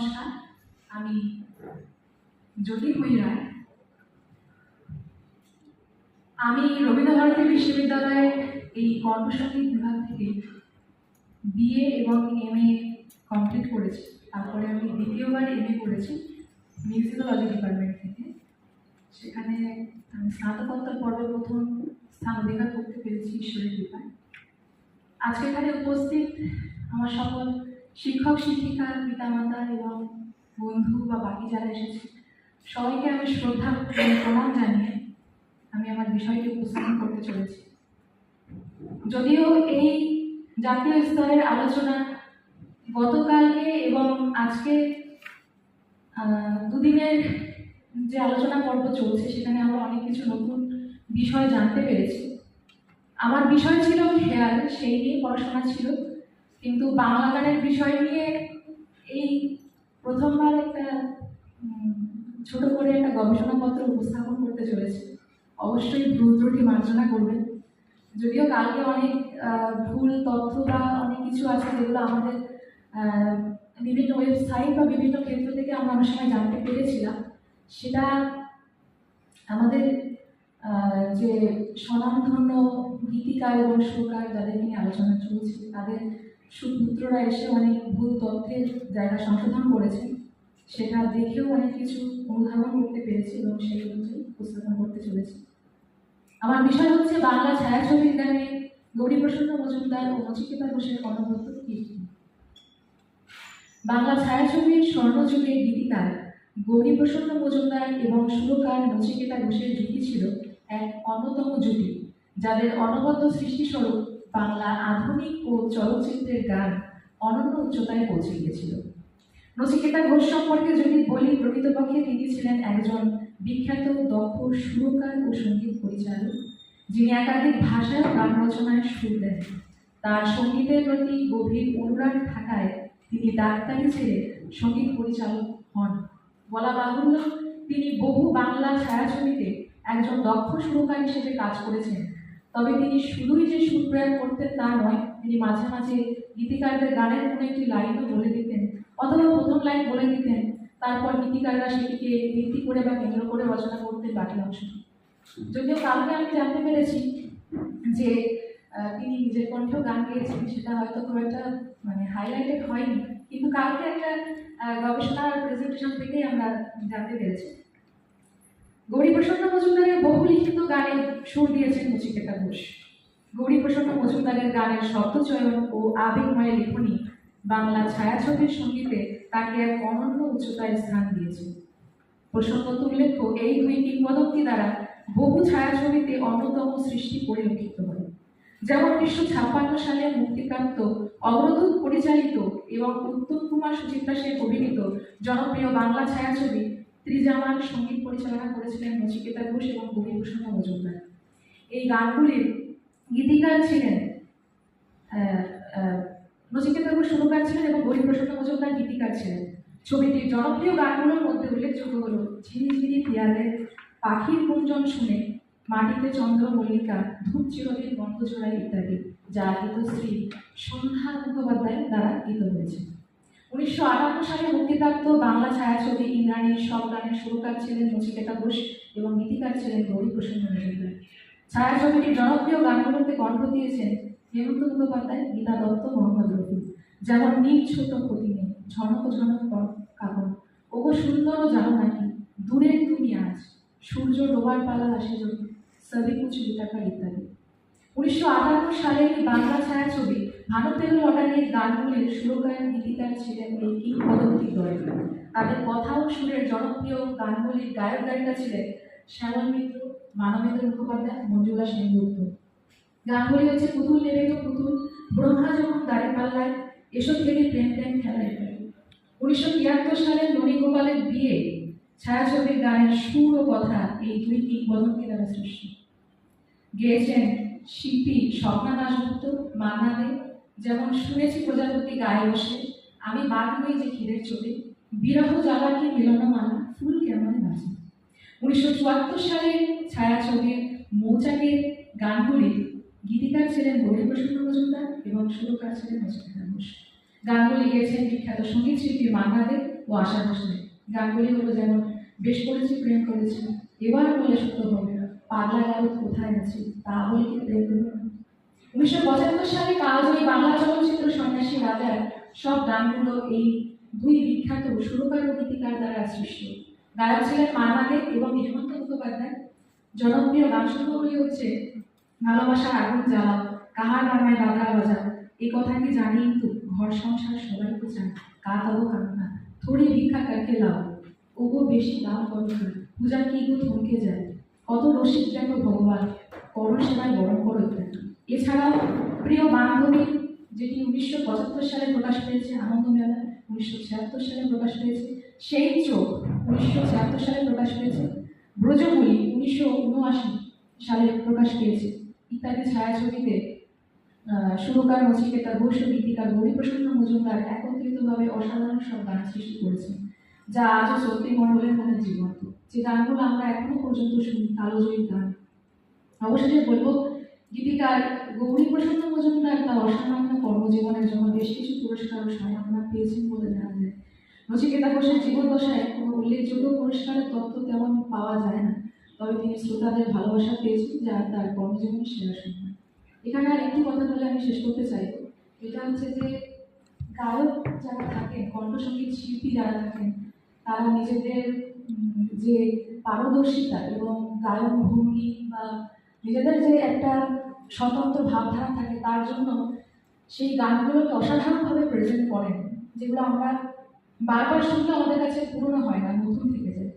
নমস্কার, আমি জ্যোতির্ময়ী রায়। আমি রবীন্দ্রভারতী বিশ্ববিদ্যালয়ে এই কণ্ঠসঙ্গীত বিভাগ থেকে বিএ এবং এমএ কমপ্লিট করেছি। তারপরে আমি দ্বিতীয়বার এমএ করেছি মিউজিকোলজি ডিপার্টমেন্ট থেকে। সেখানে আমি স্নাতকোত্তর পর্বে প্রথম স্থান অধিকার করতে পেরেছি ঈশ্বরের কৃপায়। আজকে এখানে উপস্থিত আমার সকল শিক্ষক শিক্ষিকা, পিতামাতা এবং বন্ধু বা বাকি যারা এসেছে সবাইকে আমি শ্রদ্ধা প্রণাম জানিয়ে আমি আমার বিষয়টি উপস্থাপন করতে চলেছি। যদিও এই জাতীয় স্তরের আলোচনা গতকালকে এবং আজকে দুদিনের যে আলোচনা পর্ব চলছে সেখানে আমরা অনেক কিছু নতুন বিষয় জানতে পেরেছি। আমার বিষয় ছিল খেয়াল, সেই নিয়ে পড়াশোনা ছিল, কিন্তু বাংলা গানের বিষয় নিয়ে এই প্রথমবার একটা ছোট করে একটা গবেষণাপত্র উপস্থাপন করতে চলেছে। অবশ্যই ভুল ত্রুটি মার্জনা করবেন। যদিও কালকে অনেক ভুল তথ্য বা অনেক কিছু আছে যেগুলো আমাদের বিভিন্ন ওয়েবসাইট বা বিভিন্ন ক্ষেত্র থেকে আমরা অনেক সময় জানতে পেরেছিলাম, সেটা আমাদের যে স্বনামধন্য গীতিকার এবং সুরকার যাদের নিয়ে আলোচনা চলছে তাদের সুপুত্ররা এসে অনেক ভুল তথ্যের জায়গা সংশোধন করেছে। সেটা দেখেও অনেক কিছু অনুধাবন করতে পেরেছি এবং সেই অনুযায়ী উপস্থাপন করতে চলেছি। আমার বিষয় হচ্ছে বাংলা ছায়াছবির গানে গৌরীপ্রসন্ন মজুমদার ও নচিকেতা ঘোষের অনবদ্য কীর্তি। বাংলা ছায়াছবির স্বর্ণযুগের গীতিকার গৌরীপ্রসন্ন মজুমদার এবং সুরকার নচিকেতা ঘোষের জুটি ছিল এক অন্যতম জুটি, যাদের অনবদ্য সৃষ্টিস্বরূপ বাংলা আধুনিক ও চলচ্চিত্রের গান অনন্য উচ্চতায় পৌঁছে গিয়েছিল। নচিকেতা ঘোষ সম্পর্কে যদি বলি, প্রকৃতপক্ষে তিনি ছিলেন একজন বিখ্যাত দক্ষ সুরকার ও সঙ্গীত পরিচালক, যিনি একাধিক ভাষায় গান রচনায় সুর দেন। তার সঙ্গীতের প্রতি গভীর অনুরাগ থাকায় তিনি ডাক্তারি ছেড়ে সঙ্গীত পরিচালক হন। বলা বাহুল্য, তিনি বহু বাংলা ছায়াছবিতে একজন দক্ষ সুরকার হিসেবে কাজ করেছেন। তবে তিনি শুধুই যে সুর প্রয়োগ করতেন তা নয়, তিনি মাঝে মাঝে গীতিকারদের গানের কোনো একটি লাইনও বলে দিতেন, অথবা প্রথম লাইন বলে দিতেন, তারপর গীতিকাররা সেটিকে ভিত্তি করে বা কেন্দ্র করে রচনা করতেন বাকি অংশটি। যদিও কালকে আমি জানতে পেরেছি যে তিনি নিজের কণ্ঠেও গান গেয়েছেন, সেটা হয়তো খুব একটা হাইলাইটেড হয়নি, কিন্তু কালকে একটা গবেষণা প্রেজেন্টেশন থেকেই আমরা জানতে পেরেছি। গৌরীপ্রসন্ন মজুমদারের বহু লিখিত গানে সুর দিয়েছেন নচিকেতা ঘোষ। গৌরীপ্রসন্ন মজুমদারের গানের শব্দচয়ন ও আবেগময় লেখনী বাংলা ছায়াছবির সঙ্গীতে তাকে এক অনন্য উচ্চতায় স্থান দিয়েছে। প্রসঙ্গত উল্লেখ্য, এই দুই কিংবদন্তি দ্বারা বহু ছায়াছবিতে অন্যতম সৃষ্টি পরিলক্ষিত হয়। যেমন 1956 সালে মুক্তিপ্রাপ্ত অগ্রদূত পরিচালিত এবং উত্তম কুমার সুচিত্রা সেন অভিনীত জনপ্রিয় বাংলা ছায়াছবি ত্রিজামার সঙ্গীত পরিচালনা করেছিলেন নচিকেতা ঘোষ এবং গৌরীপ্রসন্ন মজুমদার। এই গানগুলির গীতিকার ছিলেন নচিকেতা ঘোষ সুরকার ছিলেন এবং গৌরীপ্রসন্ন মজুমদার গীতিকার ছিলেন। ছবিটির জনপ্রিয় গানগুলোর মধ্যে উল্লেখযোগ্য হল ঝিরিঝিরি পিয়ালের পাখির গুঞ্জন শুনে, মাটিতে চন্দ্র মল্লিকা, ধূপ চিরদিন গন্ধ জোড়ায় ইত্যাদি, যা গীতশ্রী সন্ধ্যা মুখোপাধ্যায় দ্বারা গীত হয়েছে। 1958 সালে মুক্তিপ্রাপ্ত বাংলা ছায়াছবি ইন্দ্রাণীর সব গানের সুরকার ছিলেন নচিকেতা ঘোষ এবং গীতিকার ছিলেন গৌরীপ্রসন্ন মজুমদার। ছায়াছবিটির জনপ্রিয় গানগুলোতে কণ্ঠ দিয়েছেন হেমন্ত মুখোপাধ্যায়, গীতা দত্ত, মোহাম্মদ রফি। যেমন নীল ছোট ক্ষতি নেই, ঝনক ঝনক কাপড়, ওগো সুন্দর জানো নাকি, দূরের তুমি আজ, সূর্য ডোবার পালা আসে যদি, সবই কুছ টাকা ইত্যাদি। 1958 সালে বাংলা ছায়াছবি ভারতের লটারির গানগুলির সুরকার গীতিকার ছিলেন এই কিংবদন্তি দল। তাদের কথা ও সুরের জনপ্রিয় গানগুলির গায়ক গায়িকা ছিলেন শ্যামল মিত্র, মানবেন্দ্র মুখোপাধ্যায়, মঞ্জুলা সেনগুপ্ত। গানগুলি হচ্ছে পুতুল নেবে তো পুতুল, ব্রহ্মা যখন দাঁড়ি পাল্লায়, এসব থেকে প্রেম প্রেম খেলা ইত্যাদি। 1973 সালে ননী গোপালের বিয়ে ছায়াছবির গানের সুর ও কথা এই দুই কিংবদন্তি দ্বারা সৃষ্টি। গেয়েছেন শিল্পী স্বপ্না দাশগুপ্ত, মান্না দে। যেমন শুনেছি প্রজাপতি গায়ে বসে, আমি বাঘ নই যে ক্ষীরের চোটে, বিরহ জ্বালা কি মিলনমালা, ফুল কেমন বাজে। 1974 সালের ছায়াছবির মৌচাকের গানগুলি গীতিকার ছিলেন গৌরীপ্রসন্ন মজুমদার এবং সুরকার ছিলেন নচিকেতা ঘোষ। গানগুলি গেয়েছেন বিখ্যাত সঙ্গীত শিল্পী মান্না দে। ও আশার হোসেনের। গানগুলি হলো যেমন বেশ করেছি প্রেম করেছি, এবার বলে সত্য হবে, পাগলা গারদ কোথায় আছে, তা বলে কি প্রেম করবে না? 1975 সালে কালজয়ী বাংলা চলচ্চিত্র সন্ন্যাসী রাজার সব গানগুলো এই দুই বিখ্যাত সুরকার ও গীতিকার দ্বারা সৃষ্ট। গায়ক ছিলেন মান্না দে এবং হেমন্ত মুখোপাধ্যায়। জনপ্রিয় গানসমূহগুলি হচ্ছে ভালোবাসার আগুন জ্বালাও, কাহার নামায় বাধা বাজা, এই কথা কি জানি তো, ঘর সংসার সবাই তো চায়, কা তব কান্না, থোড়ি ভিক্ষা কাকে লাও, ওগো বেশি দাম করো না, পূজা কি গো থমকে যায়, কত রসিক দেখো ভগবান, করো সেবায় বরণ করো ইত্যাদি। এছাড়াও প্রিয় বান্ধবী, যেটি 1975 সালে প্রকাশ পেয়েছে, আনন্দমেলা 1976 সালে প্রকাশ পেয়েছে, সেই চোখ 1976 সালে প্রকাশ পেয়েছে, ব্রজবুলি 1979 সালে প্রকাশ পেয়েছে ইত্যাদি ছায়াছবিতে সুরকার নচিকেতা ঘোষ ও গীতিকার গৌরীপ্রসন্ন মজুমদার একত্রিতভাবে অসাধারণ সব গান সৃষ্টি করেছেন, যা আজও সত্যি মণ্ডলের মনে জীবন্ত। যে গানগুলো আমরা এখনো পর্যন্ত শুনি, কালজয়ী গান। অবশেষে বলবো, গীতিকার গৌরীপ্রসন্ন মজুমদার তার অসামান্য কর্মজীবনের জন্য বেশ কিছু পুরস্কার ও সম্মাননা পেয়েছেন বলে জানা যায়। নচিকেতা ঘোষের জীবদ্দশায় কোনো উল্লেখযোগ্য পুরস্কারের তথ্য তেমন পাওয়া যায় না, তবে তিনি শ্রোতাদের ভালোবাসা পেয়েছেন, যা তার কর্মজীবনের সেরা সম্মান। এখানে আর একটি কথা বলে আমি শেষ করতে চাইব, এটা হচ্ছে যে গায়ক যারা থাকেন, কণ্ঠসঙ্গীত শিল্পী যারা থাকেন, তারা নিজেদের যে পারদর্শিতা এবং গায়ন ভঙ্গি বা নিজেদের যে একটা স্বতন্ত্র ভাবধারা থাকে, তার জন্য সেই গানগুলোকে অসাধারণভাবে প্রেজেন্ট করেন, যেগুলো আমরা বারবার শুনলে আমাদের কাছে পুরনো হয় না, নতুন থেকে যায়।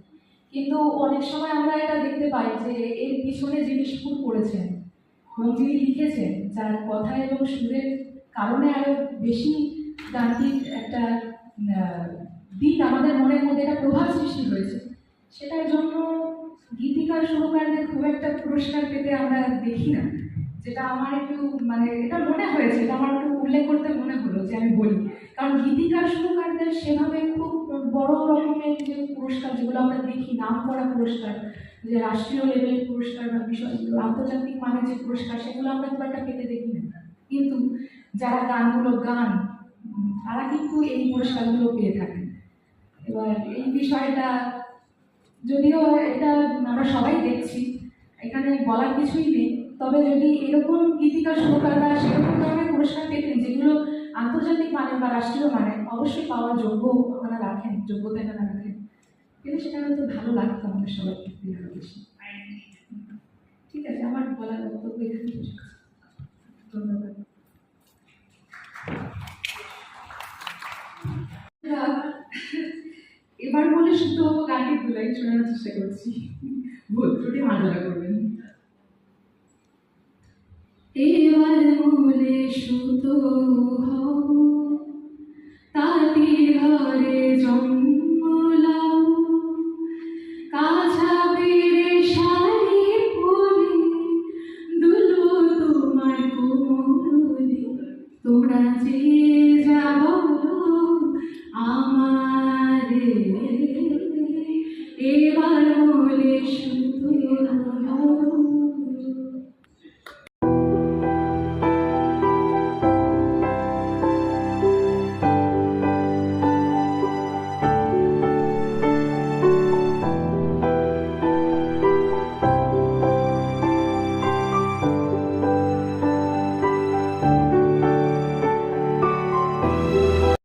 কিন্তু অনেক সময় আমরা এটা দেখতে পাই যে এর পিছনে যিনি সুর করেছেন এবং যিনি লিখেছেন, যার কথা এবং সুরের কারণে আরো বেশি গানটির একটা দিক আমাদের মনের মধ্যে একটা প্রভাব সৃষ্টি হয়েছে, সেটার জন্য গীতিকার সুরকারদের খুব একটা পুরস্কার পেতে আমরা দেখি না, যেটা আমার একটু এটা মনে হয়েছে, এটা আমার একটু উল্লেখ করতে মনে হলো যে আমি বলি। কারণ গীতিকার সুরকারদের সেভাবে খুব বড় রকমের যে পুরস্কার যেগুলো আমরা দেখি, নাম করা পুরস্কার, যে রাষ্ট্রীয় লেভেলের পুরস্কার বা বিষয়গুলো আন্তর্জাতিক মানের যে পুরস্কার, সেগুলো আমরা খুব একটা পেতে দেখি না। কিন্তু যারা গানগুলো গান, তারা কিন্তু এই পুরস্কারগুলো পেয়ে থাকেন। এবার এই বিষয়টা যদিও এটা আমরা সবাই দেখছি, এখানে বলার কিছুই নেই, তবে যদি এরকম গীতিকার সুরকাররা সেরকম ধরনের পুরস্কার পেতেন যেগুলো আন্তর্জাতিক মানে বা রাষ্ট্রীয় মানে, অবশ্যই পাওয়ার যোগ্য ওনারা রাখেন, যোগ্যতা এনারা রাখেন, কিন্তু সেটা হয়তো ভালো লাগতো আমাদের সবার ক্ষেত্রে আরো বেশি। ঠিক আছে, আমার বলার বক্তব্য এখানে শেষ করছি। ধন্যবাদ। এবার বলে শুদ্ধ হবো, গানটি দুলাই শোনানোর চেষ্টা করছি, ভুল ত্রুটি মার্জনা করবেন। এবার বলে শুদ্ধ হব, তাঁতি ঘরে জন্ম